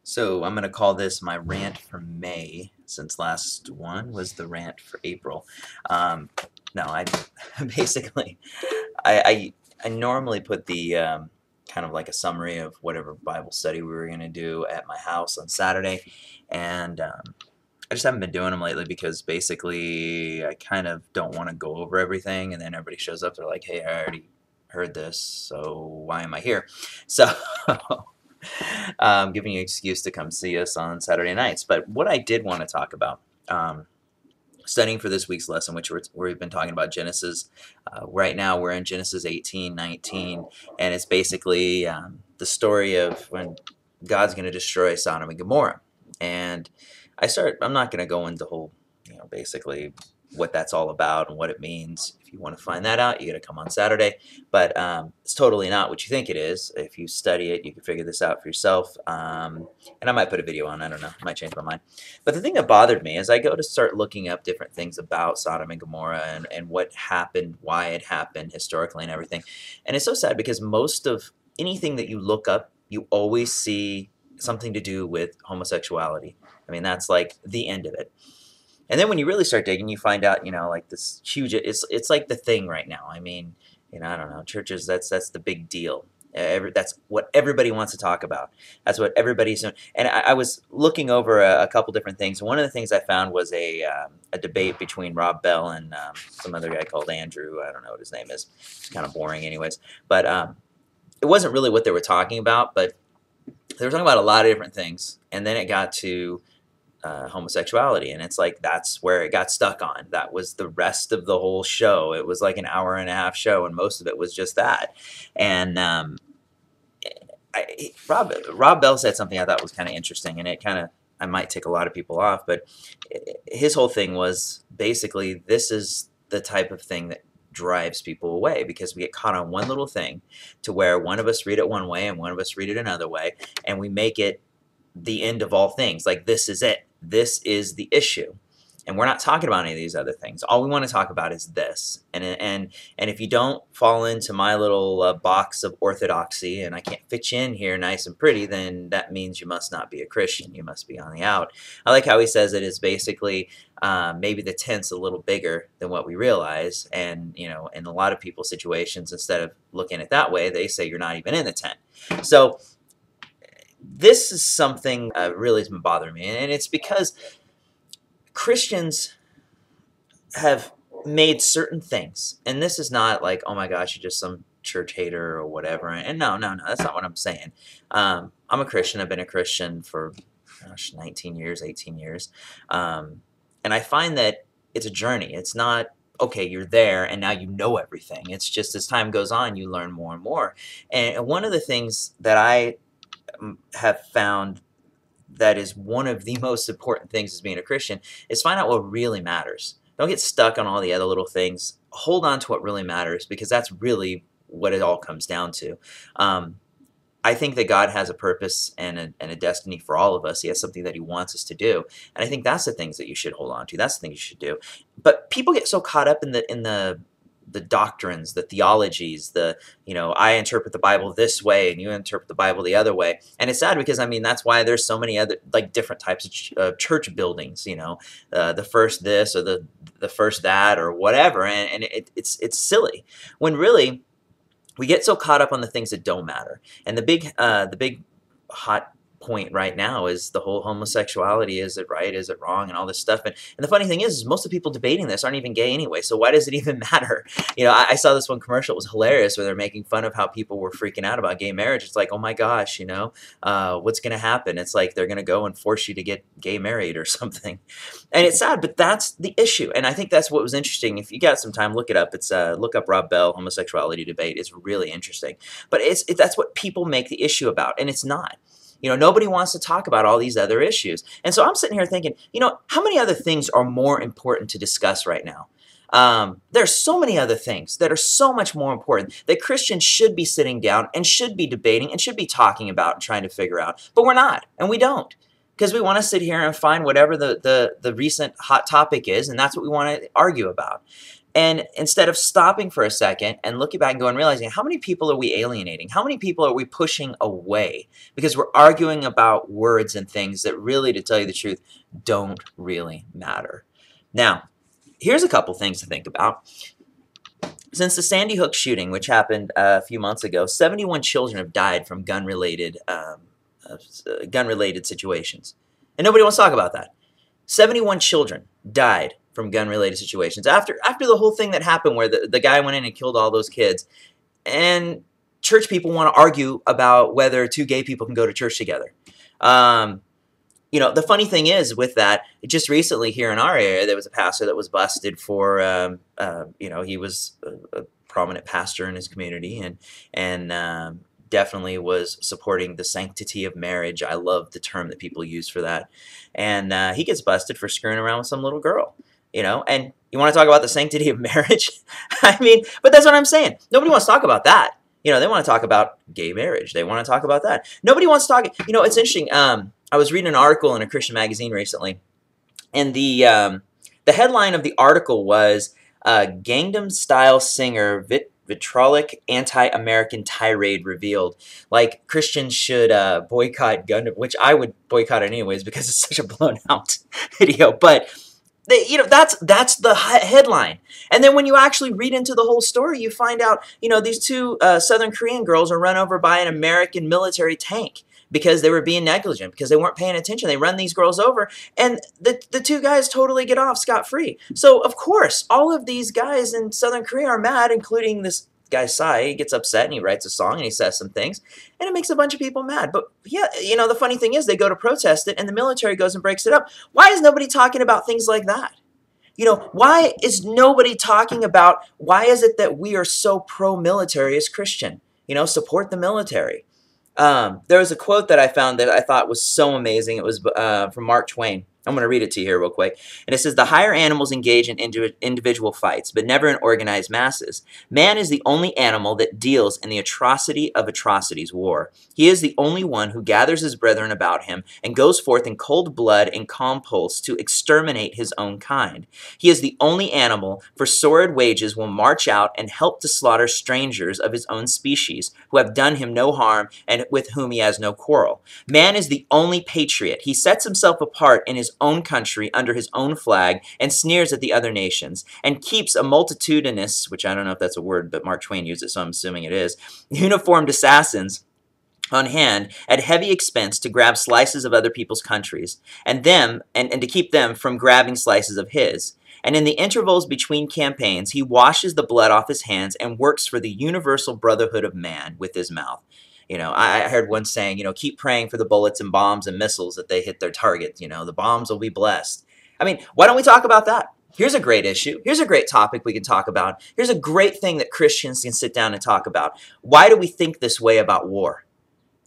So I'm going to call this my rant for May, since last one was the rant for April. Um, no, I basically I normally put the kind of like a summary of whatever Bible study we were going to do at my house on Saturday, and I just haven't been doing them lately because basically I kind of don't want to go over everything, and then everybody shows up. They're like, "Hey, I already heard this, so why am I here?" So giving you an excuse to come see us on Saturday nights. But what I did want to talk about, um, studying for this week's lesson, which we've been talking about Genesis. Right now we're in Genesis 18, 19, and it's basically the story of when God's going to destroy Sodom and Gomorrah. And I'm not going to go into whole, basically what that's all about and what it means. If you want to find that out, you got to come on Saturday. But it's totally not what you think it is. If you study it, you can figure this out for yourself. And I might put a video on. I don't know. I might change my mind. But the thing that bothered me is I go to start looking up different things about Sodom and Gomorrah and what happened, why it happened historically and everything. And it's so sad because most of anything that you look up, you always see something to do with homosexuality. I mean, that's like the end of it. And then when you really start digging, you find out, like this huge, it's like the thing right now. I mean, I don't know, churches, that's the big deal. That's what everybody wants to talk about. That's what everybody's doing. And I was looking over a couple different things. One of the things I found was a debate between Rob Bell and some other guy called Andrew. I don't know what his name is. It's kind of boring anyways. But it wasn't really what they were talking about, but they were talking about a lot of different things. And then it got to homosexuality, and it's like that's where it got stuck on. That was the rest of the whole show. It was like an hour and a half show, and most of it was just that. And Rob Bell said something I thought was kind of interesting, and it kind of, I might tick a lot of people off, but his whole thing was basically this is the type of thing that drives people away, because we get caught on one little thing to where one of us read it one way and one of us read it another way, and we make it the end of all things. Like, this is it. This is the issue. And we're not talking about any of these other things. All we want to talk about is this. And if you don't fall into my little box of orthodoxy, and I can't fit you in here nice and pretty, then that means you must not be a Christian. You must be on the out. I like how he says it is basically maybe the tent's a little bigger than what we realize. And, in a lot of people's situations, instead of looking at it that way, they say you're not even in the tent. So this is something really has been bothering me, and it's because Christians have made certain things, and this is not like, oh my gosh, you're just some church hater or whatever, and no, that's not what I'm saying. I'm a Christian. I've been a Christian for, 19 years, 18 years, and I find that it's a journey. It's not, okay, you're there and now you know everything. It's just as time goes on, you learn more and more. And one of the things that I have found that is one of the most important things as being a Christian is find out what really matters. Don't get stuck on all the other little things. Hold on to what really matters, because that's really what it all comes down to. I think that God has a purpose and a destiny for all of us. He has something that he wants us to do. And I think that's the things that you should hold on to. That's the things you should do. But people get so caught up in the doctrines, the theologies, I interpret the Bible this way and you interpret the Bible the other way. And it's sad because, that's why there's so many other, like, different types of church buildings, the first this or the first that or whatever. And it's silly when really we get so caught up on the things that don't matter. And the big hot point right now is the whole homosexuality. Is it right? Is it wrong? And all this stuff. And the funny thing is most of the people debating this aren't even gay anyway. So why does it even matter? I saw this one commercial. It was hilarious where they're making fun of how people were freaking out about gay marriage. It's like, oh my gosh, what's going to happen? It's like they're going to go and force you to get gay married or something. And it's sad, but that's the issue. And I think that's what was interesting. If you got some time, look it up. It's look up Rob Bell homosexuality debate. It's really interesting. But that's what people make the issue about, and it's not. Nobody wants to talk about all these other issues. And so I'm sitting here thinking, how many other things are more important to discuss right now? There's so many other things that are so much more important that Christians should be sitting down and should be debating and should be talking about and trying to figure out. But we're not, and we don't. Because we want to sit here and find whatever the recent hot topic is, and that's what we want to argue about. And instead of stopping for a second and looking back and going, realizing how many people are we alienating? How many people are we pushing away? Because we're arguing about words and things that really, to tell you the truth, don't really matter. Now, here's a couple things to think about. Since the Sandy Hook shooting, which happened a few months ago, 71 children have died from gun-related situations. And nobody wants to talk about that. 71 children died from gun-related situations. After the whole thing that happened where the guy went in and killed all those kids, and church people want to argue about whether two gay people can go to church together. You know, the funny thing is with that, just recently here in our area, there was a pastor that was busted for, you know, he was a prominent pastor in his community and definitely was supporting the sanctity of marriage. I love the term that people use for that. And he gets busted for screwing around with some little girl, you know, and you want to talk about the sanctity of marriage? I mean, but that's what I'm saying. Nobody wants to talk about that. You know, they want to talk about gay marriage. They want to talk about that. Nobody wants to talk. You know, it's interesting. I was reading an article in a Christian magazine recently, and the headline of the article was Gangnam Style singer vitriolic anti-American tirade revealed. Like Christians should boycott Gundam, which I would boycott it anyways because it's such a blown out video. But you know, that's the headline. And then when you actually read into the whole story, you find out, you know, these two Southern Korean girls are run over by an American military tank because they were being negligent, because they weren't paying attention. They run these girls over, and the two guys totally get off scot-free. So, of course, all of these guys in Southern Korea are mad, including this guy Psy. He gets upset and he writes a song and he says some things, and it makes a bunch of people mad. But yeah, you know, the funny thing is they go to protest it and the military goes and breaks it up. Why is nobody talking about things like that? You know, why is nobody talking about, why is it that we are so pro-military as Christian? You know, support the military. There was a quote that I found that I thought was so amazing. It was from Mark Twain. I'm going to read it to you here real quick. And it says, "The higher animals engage in individual fights, but never in organized masses. Man is the only animal that deals in the atrocity of atrocities, war. He is the only one who gathers his brethren about him and goes forth in cold blood and calm pulse to exterminate his own kind. He is the only animal for sordid wages will march out and help to slaughter strangers of his own species who have done him no harm and with whom he has no quarrel. Man is the only patriot. He sets himself apart in his own country under his own flag and sneers at the other nations and keeps a multitudinous," which I don't know if that's a word, but Mark Twain used it, so I'm assuming it is, "uniformed assassins on hand at heavy expense to grab slices of other people's countries and to keep them from grabbing slices of his. And in the intervals between campaigns, he washes the blood off his hands and works for the universal brotherhood of man with his mouth." You know, I heard one saying, you know, keep praying for the bullets and bombs and missiles that they hit their target. You know, the bombs will be blessed. I mean, why don't we talk about that? Here's a great issue. Here's a great topic we can talk about. Here's a great thing that Christians can sit down and talk about. Why do we think this way about war?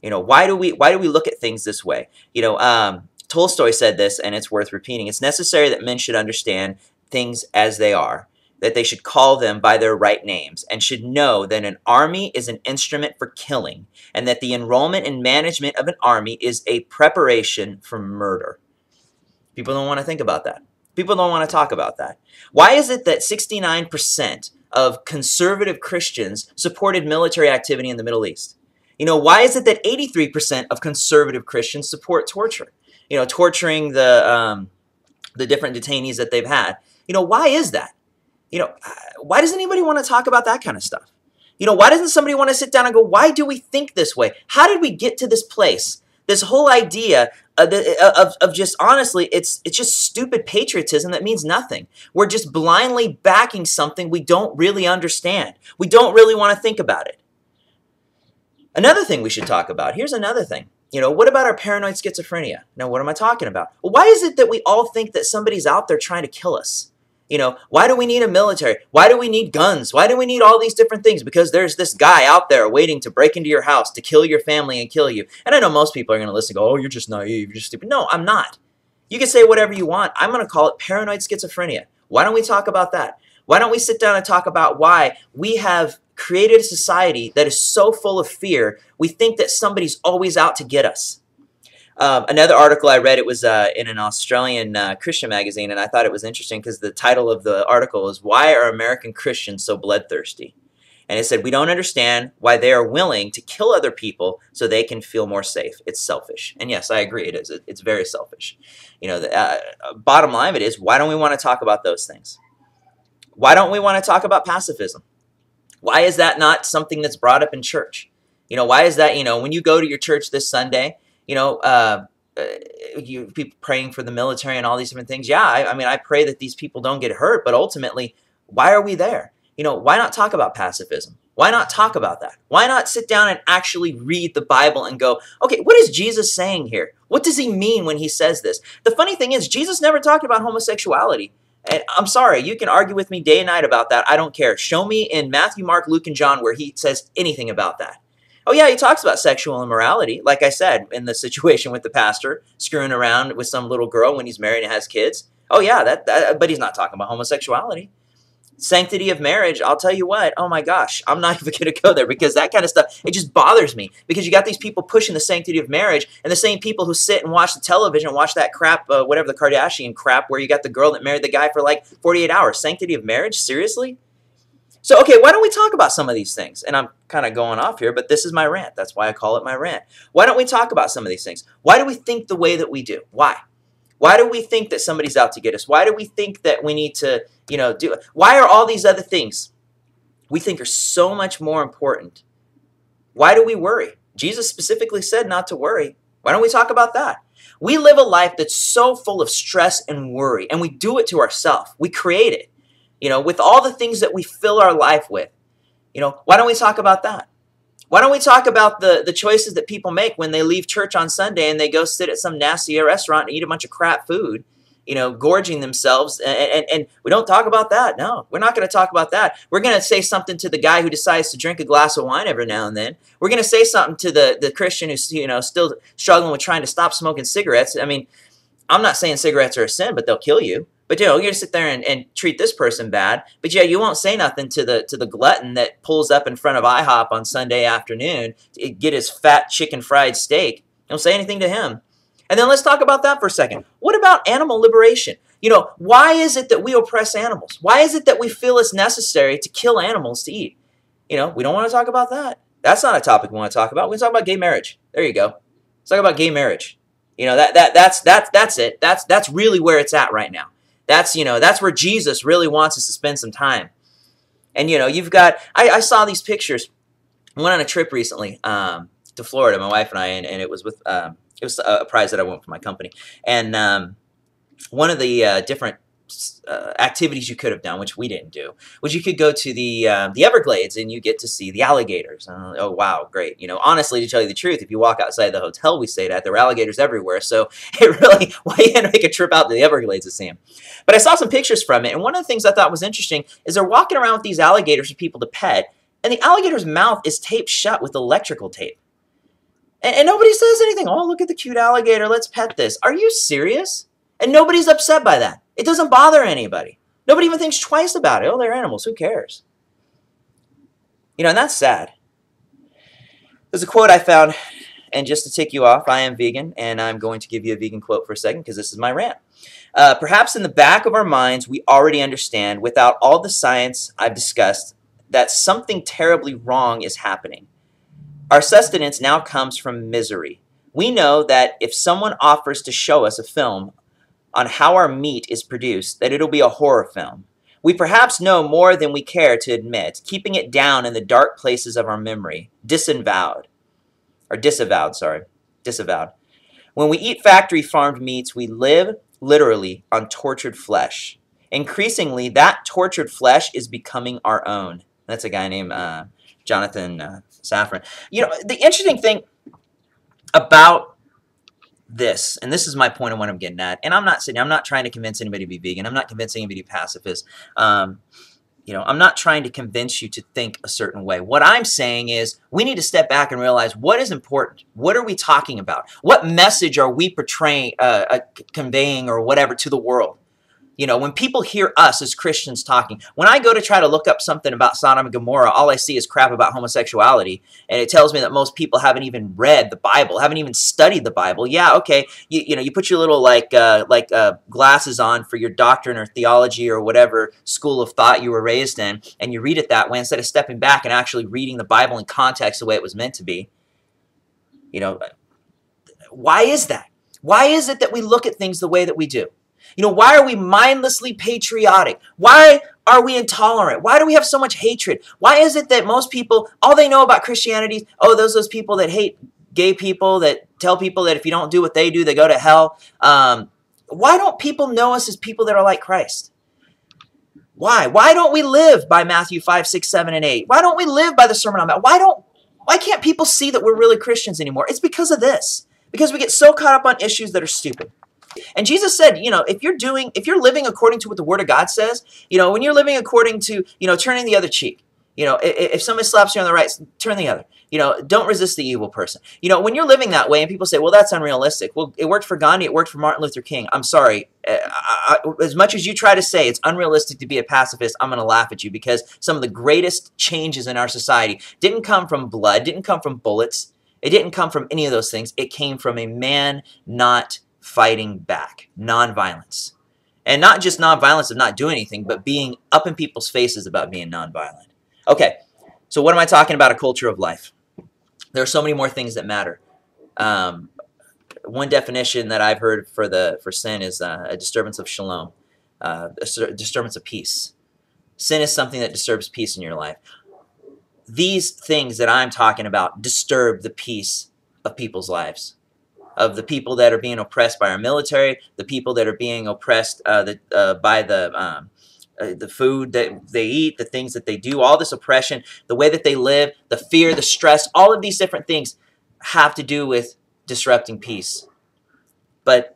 You know, why do we look at things this way? You know, Tolstoy said this, and it's worth repeating. "It's necessary that men should understand things as they are, that they should call them by their right names, and should know that an army is an instrument for killing, and that the enrollment and management of an army is a preparation for murder." People don't want to think about that. People don't want to talk about that. Why is it that 69% of conservative Christians supported military activity in the Middle East? You know, why is it that 83% of conservative Christians support torture? You know, torturing the different detainees that they've had. You know, why is that? You know, why does anybody want to talk about that kind of stuff? You know, why doesn't somebody want to sit down and go, why do we think this way? How did we get to this place? This whole idea of just, honestly, it's just stupid patriotism that means nothing. We're just blindly backing something we don't really understand. We don't really want to think about it. Another thing we should talk about, here's another thing. You know, what about our paranoid schizophrenia? Now, what am I talking about? Well, why is it that we all think that somebody's out there trying to kill us? You know, why do we need a military? Why do we need guns? Why do we need all these different things? Because there's this guy out there waiting to break into your house, to kill your family and kill you. And I know most people are going to listen and go, oh, you're just naive, you're just stupid. No, I'm not. You can say whatever you want. I'm going to call it paranoid schizophrenia. Why don't we talk about that? Why don't we sit down and talk about why we have created a society that is so full of fear, we think that somebody's always out to get us. Another article I read, it was in an Australian Christian magazine, and I thought it was interesting because the title of the article is "Why Are American Christians So Bloodthirsty?" And it said, "We don't understand why they are willing to kill other people so they can feel more safe. It's selfish." And yes, I agree. It is. It's very selfish. You know, the bottom line of it is, why don't we want to talk about those things? Why don't we want to talk about pacifism? Why is that not something that's brought up in church? You know, why is that, when you go to your church this Sunday, you people praying for the military and all these different things. Yeah, I mean, I pray that these people don't get hurt, but ultimately, why are we there? Why not talk about pacifism? Why not talk about that? Why not sit down and actually read the Bible and go, okay, what is Jesus saying here? What does he mean when he says this? The funny thing is, Jesus never talked about homosexuality. And I'm sorry, you can argue with me day and night about that. I don't care. Show me in Matthew, Mark, Luke, and John where he says anything about that. Oh yeah, he talks about sexual immorality, like I said, in the situation with the pastor screwing around with some little girl when he's married and has kids. Oh yeah, but he's not talking about homosexuality. Sanctity of marriage, I'll tell you what, oh my gosh, I'm not even going to go there because that kind of stuff, it just bothers me because you got these people pushing the sanctity of marriage and the same people who sit and watch the television, watch that crap, whatever the Kardashian crap, where you got the girl that married the guy for like 48 hours. Sanctity of marriage? Seriously? So, okay, why don't we talk about some of these things? And I'm kind of going off here, but this is my rant. That's why I call it my rant. Why don't we talk about some of these things? Why do we think the way that we do? Why? Why do we think that somebody's out to get us? Why do we think that we need to, do it? Why are all these other things we think are so much more important? Why do we worry? Jesus specifically said not to worry. Why don't we talk about that? We live a life that's so full of stress and worry, and we do it to ourselves. We create it, with all the things that we fill our life with. Why don't we talk about that? Why don't we talk about the choices that people make when they leave church on Sunday and they go sit at some nasty restaurant and eat a bunch of crap food, gorging themselves, and we don't talk about that. No, we're not going to talk about that. We're going to say something to the guy who decides to drink a glass of wine every now and then. We're going to say something to the Christian who's, still struggling with trying to stop smoking cigarettes. I mean, I'm not saying cigarettes are a sin, but they'll kill you. But you're gonna sit there and treat this person bad. But yeah, you won't say nothing to the glutton that pulls up in front of IHOP on Sunday afternoon to get his fat chicken fried steak. Don't say anything to him. And then let's talk about that for a second. What about animal liberation? Why is it that we oppress animals? Why is it that we feel it's necessary to kill animals to eat? We don't want to talk about that. That's not a topic we want to talk about. We can talk about gay marriage. There you go. Let's talk about gay marriage. That's it. That's really where it's at right now. That's where Jesus really wants us to spend some time. And, you've got, I saw these pictures. I went on a trip recently to Florida, my wife and I, and it was with, it was a prize that I won for my company. And one of the different activities you could have done, which we didn't do, was you could go to the Everglades and you get to see the alligators. Oh, wow, great. Honestly, to tell you the truth, if you walk outside the hotel we stayed at, there were alligators everywhere. So it really, why you had to make a trip out to the Everglades to see them? But I saw some pictures from it, and one of the things I thought was interesting is they're walking around with these alligators for people to pet, and the alligator's mouth is taped shut with electrical tape. And nobody says anything. Oh, look at the cute alligator. Let's pet this. Are you serious? And nobody's upset by that. It doesn't bother anybody. Nobody even thinks twice about it. Oh, they're animals. Who cares? And that's sad. There's a quote I found, and just to tick you off, I am vegan, and I'm going to give you a vegan quote for a second because this is my rant. Perhaps in the back of our minds, we already understand, without all the science I've discussed, that something terribly wrong is happening. Our sustenance now comes from misery. We know that if someone offers to show us a film on how our meat is produced, that it'll be a horror film. We perhaps know more than we care to admit, keeping it down in the dark places of our memory, disavowed. When we eat factory-farmed meats, we live literally on tortured flesh. Increasingly, that tortured flesh is becoming our own. That's a guy named Jonathan Safran. The interesting thing about this, and this is my point of what I'm getting at, and I'm not trying to convince anybody to be vegan. I'm not convincing anybody to be pacifist. I'm not trying to convince you to think a certain way. What I'm saying is we need to step back and realize what is important. What are we talking about? What message are we portraying, conveying, or whatever to the world? When people hear us as Christians talking, when I go to try to look up something about Sodom and Gomorrah, all I see is crap about homosexuality, and it tells me that most people haven't even read the Bible, haven't even studied the Bible. Yeah, okay, you put your little glasses on for your doctrine or theology or whatever school of thought you were raised in, and you read it that way instead of stepping back and actually reading the Bible in context the way it was meant to be. Why is that? Why is it that we look at things the way that we do? Why are we mindlessly patriotic? Why are we intolerant? Why do we have so much hatred? Why is it that most people, all they know about Christianity, those people that hate gay people, that tell people that if you don't do what they do, they go to hell? Why don't people know us as people that are like Christ? Why? Why don't we live by Matthew 5, 6, 7, and 8? Why don't we live by the Sermon on the Mount? Why can't people see that we're really Christians anymore? It's because of this. Because we get so caught up on issues that are stupid. And Jesus said, if you're living according to what the Word of God says, when you're living according to, turning the other cheek, if somebody slaps you on the right, turn the other. Don't resist the evil person. When you're living that way and people say, well, that's unrealistic. Well, it worked for Gandhi. It worked for Martin Luther King. I'm sorry. As much as you try to say it's unrealistic to be a pacifist, I'm going to laugh at you, because some of the greatest changes in our society didn't come from blood, didn't come from bullets. It didn't come from any of those things. It came from a man not fighting back, nonviolence. And not just nonviolence of not doing anything, but being up in people's faces about being nonviolent. Okay, so what am I talking about? A culture of life. There are so many more things that matter. One definition that I've heard for sin is a disturbance of shalom, a disturbance of peace. Sin is something that disturbs peace in your life. These things that I'm talking about disturb the peace of people's lives, of the people that are being oppressed by our military, the people that are being oppressed by the food that they eat, the things that they do, all this oppression, the way that they live, the fear, the stress, all of these different things have to do with disrupting peace. But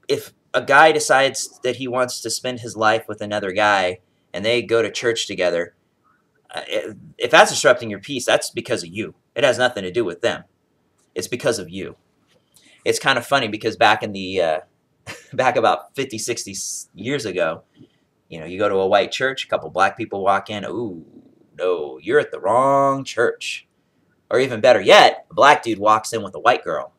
if a guy decides that he wants to spend his life with another guy and they go to church together, if that's disrupting your peace, that's because of you. It has nothing to do with them. It's because of you. It's kind of funny because back in the back about 50, 60 years ago, you go to a white church, a couple black people walk in. Ooh, no, you're at the wrong church. Or even better yet, a black dude walks in with a white girl.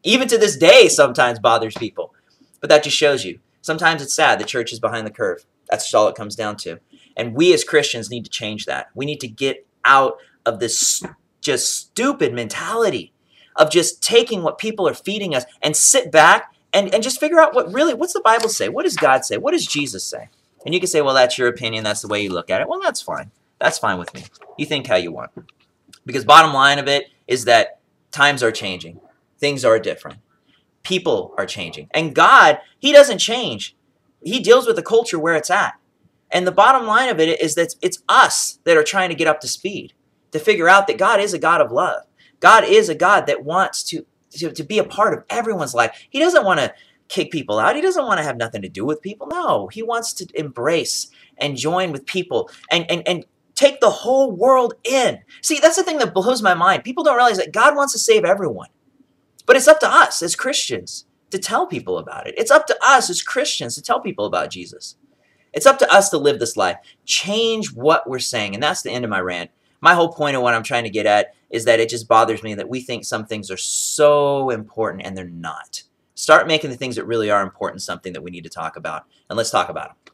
Even to this day sometimes bothers people. But that just shows you. Sometimes it's sad. The church is behind the curve. That's all it comes down to. And we as Christians need to change that. We need to get out of this just stupid mentality of just taking what people are feeding us and sit back and just figure out what's the Bible say? What does God say? What does Jesus say? And you can say, well, that's your opinion. That's the way you look at it. Well, that's fine. That's fine with me. You think how you want. Because bottom line of it is that times are changing. Things are different. People are changing. And God, He doesn't change. He deals with the culture where it's at. And the bottom line of it is that it's us that are trying to get up to speed, to figure out that God is a God of love. God is a God that wants to be a part of everyone's life. He doesn't want to kick people out. He doesn't want to have nothing to do with people. No, He wants to embrace and join with people and take the whole world in. See, that's the thing that blows my mind. People don't realize that God wants to save everyone. But it's up to us as Christians to tell people about it. It's up to us as Christians to tell people about Jesus. It's up to us to live this life. Change what we're saying. And that's the end of my rant. My whole point of what I'm trying to get at is that it just bothers me that we think some things are so important and they're not. Start making the things that really are important something that we need to talk about. And let's talk about them.